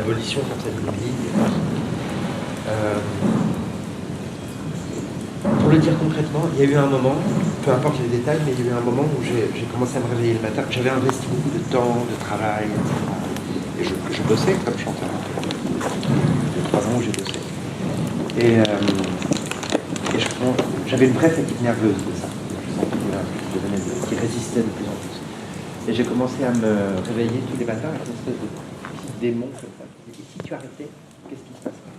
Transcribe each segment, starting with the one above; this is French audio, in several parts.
l'abolition comme ça d'une ligne. Pour le dire concrètement, il y a eu un moment, peu importe les détails, mais il y a eu un moment où j'ai commencé à me réveiller le matin. J'avais investi beaucoup de temps, de travail, etc. Et je bossais comme chanteur. Il y a 3 ans où j'ai bossé. Et j'avais une vraie fatigue nerveuse de ça. Je sentais qui résistait de plus en plus. Et j'ai commencé à me réveiller tous les matins avec une espèce de petit démon comme ça. Et si tu arrêtais, qu'est-ce qui se passerait?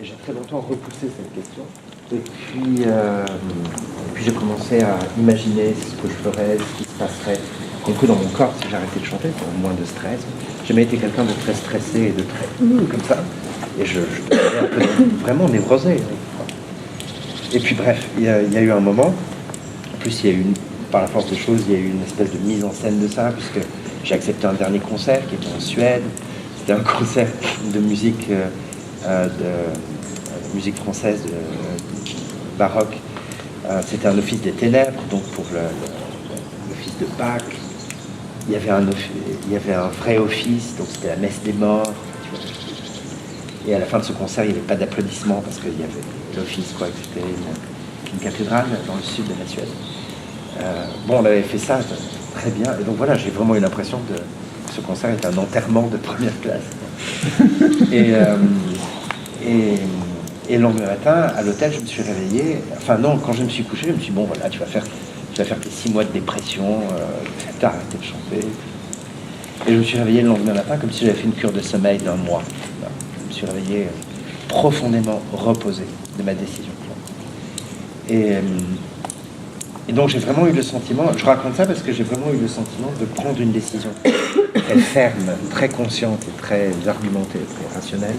Et j'ai très longtemps repoussé cette question. Et puis j'ai commencé à imaginer ce que je ferais, ce qui se passerait. Un coup dans mon corps, si j'arrêtais de chanter, pour moins de stress. J'ai jamais été quelqu'un de très stressé et de très comme ça. Et je devenais un peu vraiment névrosé. Et puis bref, il y a eu un moment, en plus il y a eu, par la force des choses, il y a eu une espèce de mise en scène de ça, puisque j'ai accepté un dernier concert qui était en Suède. C'était un concert de musique, musique française baroque. C'était un office des ténèbres, donc pour l'office de Pâques. Il y avait un vrai office, donc c'était la messe des morts. Et à la fin de ce concert, il n'y avait pas d'applaudissements parce qu'il y avait l'office, quoi, que c'était une cathédrale dans le sud de la Suède. On avait fait ça très bien. Et donc voilà, j'ai vraiment eu l'impression que ce concert était un enterrement de première classe. Et le lendemain matin, à l'hôtel, je me suis réveillé. Enfin non, quand je me suis couché, je me suis dit, bon voilà, tu vas faire tes 6 mois de dépression, t'as arrêté de chanter. Et je me suis réveillé le lendemain matin comme si j'avais fait une cure de sommeil d'1 mois. Je me suis réveillé profondément reposé de ma décision. Et donc j'ai vraiment eu le sentiment, je raconte ça parce que j'ai vraiment eu le sentiment de prendre une décision très ferme, très consciente et très argumentée, très rationnelle,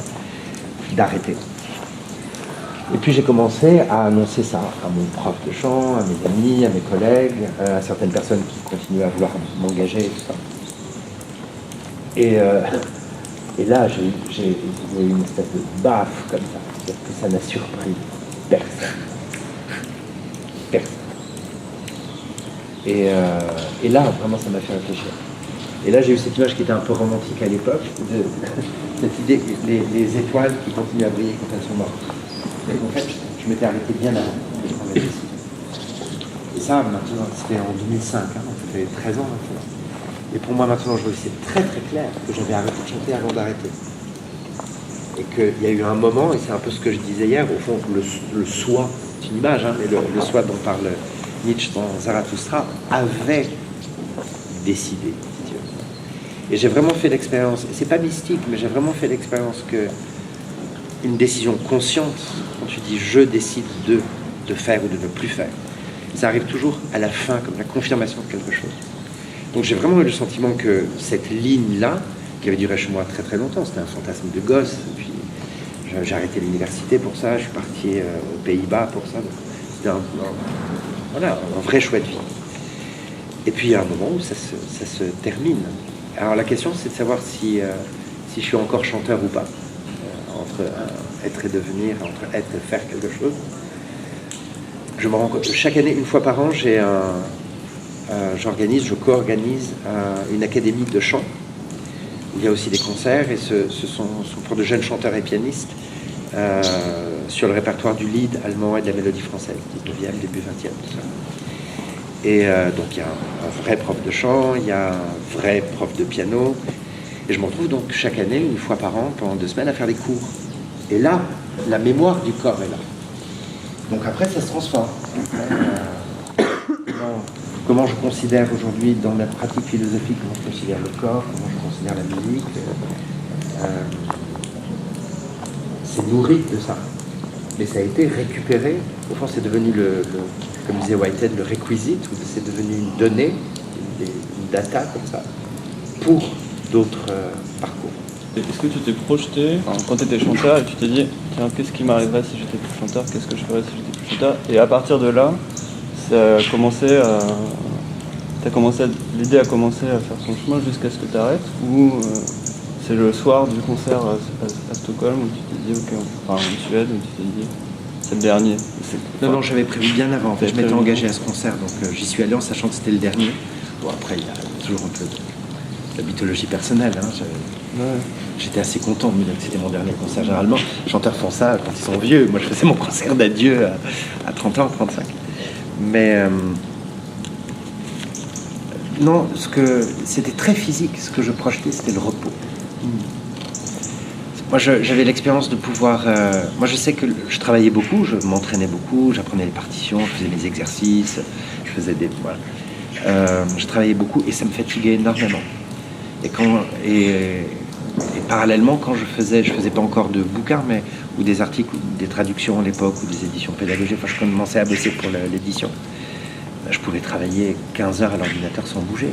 d'arrêter. Et puis j'ai commencé à annoncer ça à mon prof de chant, à mes amis, à mes collègues, à certaines personnes qui continuaient à vouloir m'engager et tout ça. Et là, j'ai eu une espèce de baffe comme ça, c'est-à-dire que ça n'a surpris personne. Personne. Et là, vraiment, ça m'a fait réfléchir. Et là, j'ai eu cette image qui était un peu romantique à l'époque, de cette idée que les étoiles qui continuent à briller quand elles sont mortes. Et en fait, je m'étais arrêté bien avant de prendre la décision. Et ça, maintenant, c'était en 2005, donc ça fait 13 ans maintenant. Et pour moi, maintenant, je vois que c'est très très clair que j'avais arrêté de chanter avant d'arrêter. Et qu'il y a eu un moment, et c'est un peu ce que je disais hier, au fond, le soi, c'est une image, mais le soi dont parle Nietzsche dans Zarathustra, avait décidé. Et j'ai vraiment fait l'expérience, et c'est pas mystique, mais j'ai vraiment fait l'expérience que une décision consciente, quand tu dis je décide de faire ou de ne plus faire, ça arrive toujours à la fin, comme la confirmation de quelque chose. Donc j'ai vraiment eu le sentiment que cette ligne-là, qui avait duré chez moi très très longtemps, c'était un fantasme de gosse, et puis j'ai arrêté l'université pour ça, je suis parti aux Pays-Bas pour ça, donc c'était un vrai choix de vie. Et puis il y a un moment où ça se termine. Alors la question c'est de savoir si je suis encore chanteur ou pas, entre être et devenir, entre être et faire quelque chose. Je me rends compte, chaque année, une fois par an, je co-organise une académie de chant. Il y a aussi des concerts et ce sont pour de jeunes chanteurs et pianistes sur le répertoire du lied allemand et de la mélodie française, 19e, début 20e, tout ça. Et donc il y a un vrai prof de chant, il y a un vrai prof de piano. Et je me retrouve donc chaque année, une fois par an, pendant 2 semaines, à faire des cours. Et là, la mémoire du corps est là. Donc après, ça se transforme. Comment je considère aujourd'hui, dans ma pratique philosophique, comment je considère le corps, comment je considère la musique. C'est nourri de ça. Mais ça a été récupéré. Au fond, c'est devenu, comme disait Whitehead, le requisite, ou c'est devenu une donnée, une data comme ça, pour d'autres parcours. Est-ce que tu t'es projeté, quand tu étais chanteur, et tu t'es dit, tiens, qu'est-ce qui m'arriverait si j'étais plus chanteur, qu'est-ce que je ferais si j'étais plus chanteur? Et à partir de là, l'idée a commencé à faire son chemin jusqu'à ce que tu arrêtes, ou c'est le soir du concert à Stockholm où tu t'es dit, ok, enfin en Suède, où tu t'es dit, c'est le dernier. Non, j'avais prévu bien avant. En fait, je m'étais engagé à ce concert, donc j'y suis allé en sachant que c'était le dernier. Bon, après, il y a toujours un peu la mythologie personnelle. Hein. J'étais assez content de me dire que c'était mon dernier concert. Généralement, les chanteurs font ça quand ils sont vieux. Moi, je faisais mon concert d'adieu à 30 ans, 35. Mais non, c'était très physique. Ce que je projetais, c'était le repos. Moi, j'avais l'expérience de pouvoir... moi, je sais que je travaillais beaucoup, je m'entraînais beaucoup, j'apprenais les partitions, je faisais mes exercices, je faisais des... Voilà. Je travaillais beaucoup et ça me fatiguait énormément. Et parallèlement, quand je faisais pas encore de bouquins, mais ou des articles, ou des traductions à l'époque, ou des éditions pédagogiques, enfin, je commençais à bosser pour l'édition. Je pouvais travailler 15 heures à l'ordinateur sans bouger.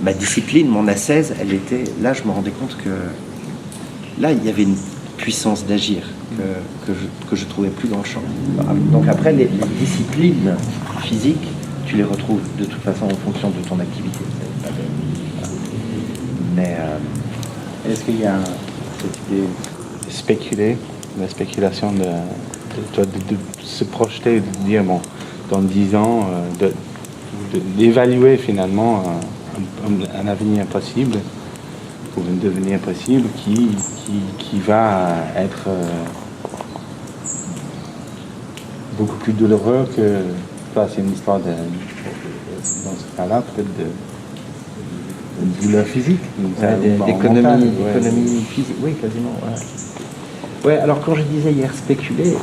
Ma discipline, mon ascèse, elle était... Là, je me rendais compte que... Là, il y avait une puissance d'agir que je trouvais plus dans le chant. Donc après, les disciplines physiques, tu les retrouves de toute façon en fonction de ton activité. Mais est-ce qu'il y a cette idée de spéculer, la spéculation de se projeter, de dire, bon, dans 10 ans, d'évaluer finalement un avenir possible, pour un devenir possible qui va être beaucoup plus douloureux que... C'est une histoire dans ce cas-là, peut-être de douleur physique. D'économie physique, oui, quasiment. Ouais, alors quand je disais hier spéculer,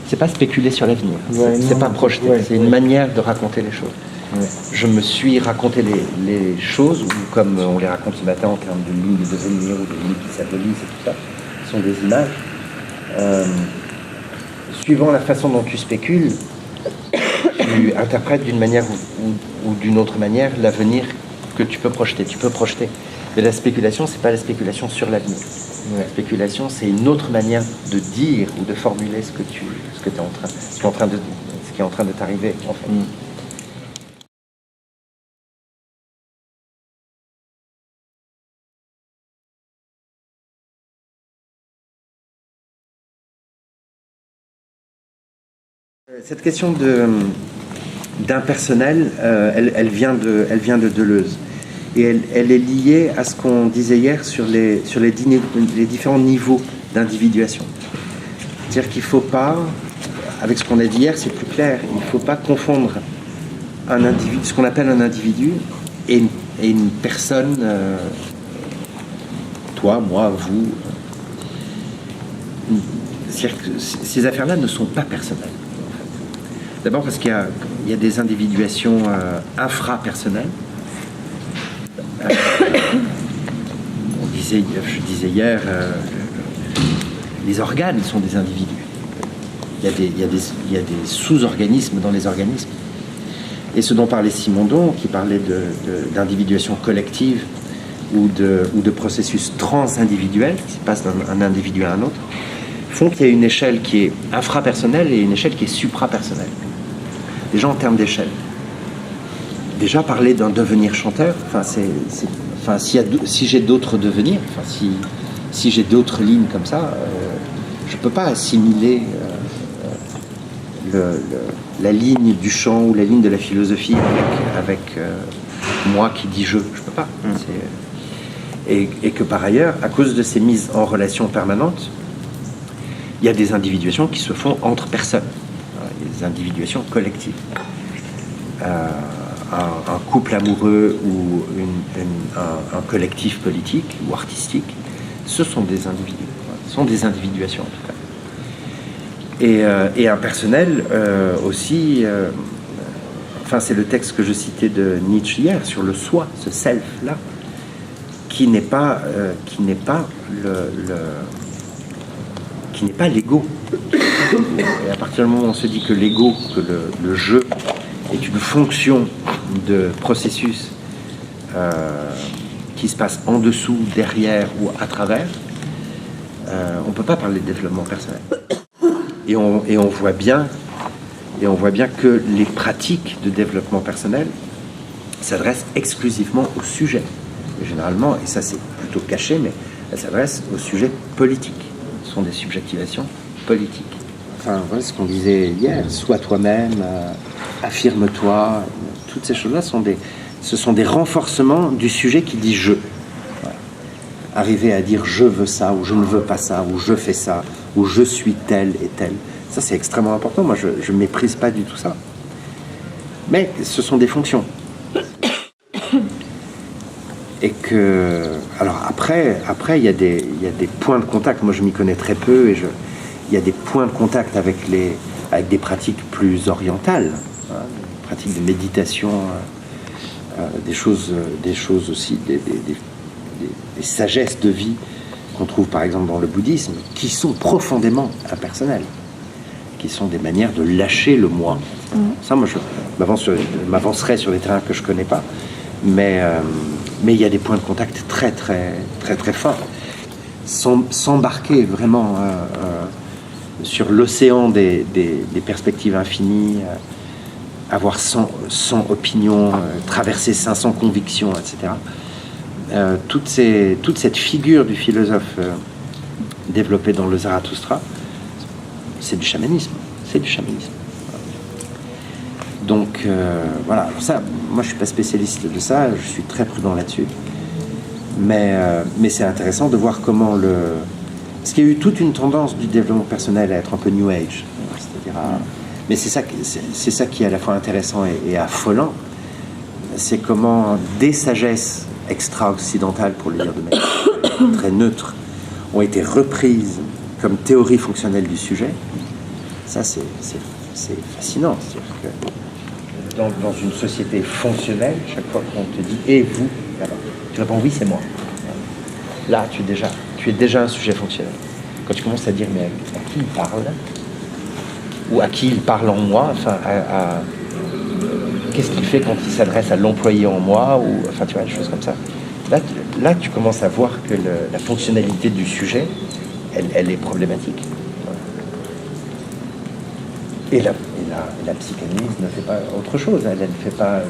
c'est pas spéculer sur l'avenir, c'est pas projeter, c'est une manière de raconter les choses. Ouais. Je me suis raconté les choses, ou comme on les raconte ce matin en termes de lignes de devenir ou de lignes qui s'abolissent et tout ça, ce sont des images. Suivant la façon dont tu spécules, tu interprètes d'une manière ou d'une autre manière l'avenir que tu peux projeter. Tu peux projeter. Mais la spéculation, c'est pas la spéculation sur l'avenir. La spéculation, c'est une autre manière de dire ou de formuler ce qui est en train de t'arriver, en fait. Cette question d'impersonnel, elle vient de Deleuze. Et elle est liée à ce qu'on disait hier sur les différents niveaux d'individuation. C'est-à-dire qu'il ne faut pas, avec ce qu'on a dit hier, c'est plus clair, il ne faut pas confondre un individu, ce qu'on appelle un individu, et une personne, toi, moi, vous. C'est-à-dire que ces affaires-là ne sont pas personnelles. D'abord parce qu'il y a des individuations infrapersonnelles. Je disais hier, les organes sont des individus. Il y a des sous-organismes dans les organismes. Et ce dont parlait Simondon, qui parlait d'individuation collective ou de processus trans-individuels, qui passent d'un individu à un autre, font qu'il y a une échelle qui est infrapersonnelle et une échelle qui est suprapersonnelle. Déjà en termes d'échelle. Déjà parler d'un devenir chanteur, si j'ai d'autres devenirs, si j'ai d'autres lignes comme ça, je ne peux pas assimiler la ligne du chant ou la ligne de la philosophie avec moi qui dis je ne peux pas. Et que par ailleurs, à cause de ces mises en relation permanentes, il y a des individuations qui se font entre personnes. Des individuations collectives. Un couple amoureux ou un collectif politique ou artistique, ce sont des individus. Ce sont des individuations en tout cas. Et un personnel aussi, c'est le texte que je citais de Nietzsche hier sur le soi, ce self-là, qui n'est pas l'ego. Et à partir du moment où on se dit que l'ego, que le jeu est une fonction de processus qui se passe en dessous, derrière ou à travers, on ne peut pas parler de développement personnel. Et on voit bien que les pratiques de développement personnel s'adressent exclusivement au sujet. Et généralement, et ça c'est plutôt caché, mais elles s'adressent au sujet politique. Ce sont des subjectivations politiques. Enfin, voilà ce qu'on disait hier, sois toi-même, affirme-toi, toutes ces choses-là sont Ce sont des renforcements du sujet qui dit « je ». Arriver à dire « je veux ça » ou « je ne veux pas ça » ou « je fais ça » ou « je suis tel et tel ». Ça, c'est extrêmement important. Moi, je ne méprise pas du tout ça. Mais ce sont des fonctions. Et que... Alors après il y a des points de contact. Moi, je m'y connais très peu et il y a des points de contact avec des pratiques plus orientales, hein, des pratiques de méditation, des choses aussi, des sagesses de vie qu'on trouve par exemple dans le bouddhisme, qui sont profondément impersonnelles, qui sont des manières de lâcher le moi. Ça, moi, je m'avancerai sur des terrains que je ne connais pas, mais il y a des points de contact très, très, très, très forts. S'embarquer vraiment sur l'océan des perspectives infinies, avoir 100 opinions, traverser 500 convictions, etc. Toute cette figure du philosophe développée dans le Zarathustra, c'est du chamanisme. C'est du chamanisme. Donc voilà, alors ça, moi je suis pas spécialiste de ça, je suis très prudent là-dessus. Mais c'est intéressant de voir comment parce qu'il y a eu toute une tendance du développement personnel à être un peu New Age, c'est-à-dire mais c'est ça qui est à la fois intéressant et affolant, c'est comment des sagesses extra-occidentales, pour le dire de manière très neutre, ont été reprises comme théorie fonctionnelle du sujet. Ça, c'est fascinant. C'est-à-dire que dans une société fonctionnelle, chaque fois qu'on te dit « et vous », tu réponds « oui, c'est moi ». Là, tu es déjà un sujet fonctionnel. Quand tu commences à dire « mais à qui il parle ?» ou « à qui il parle en moi ?» enfin, qu'est-ce qu'il fait quand il s'adresse à l'employé en moi, ou enfin tu vois, des choses comme ça. Là tu commences à voir que la fonctionnalité du sujet, elle est problématique. Et la psychanalyse ne fait pas autre chose. Elle ne fait pas.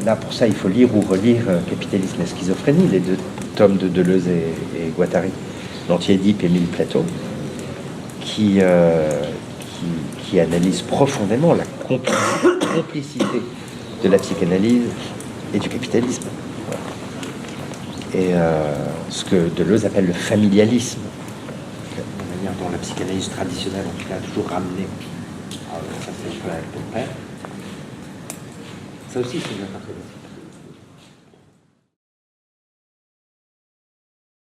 Là pour ça, il faut lire ou relire Capitalisme et schizophrénie, les deux tomes de Deleuze et Guattari, l'anti-Édipe et Émile Plateau, qui analyse profondément la complicité de la psychanalyse et du capitalisme. Et ce que Deleuze appelle le familialisme, la manière dont la psychanalyse traditionnelle, en tout cas, a toujours ramené. Ça, c'est un peu le père. Ça aussi, c'est une interprétation.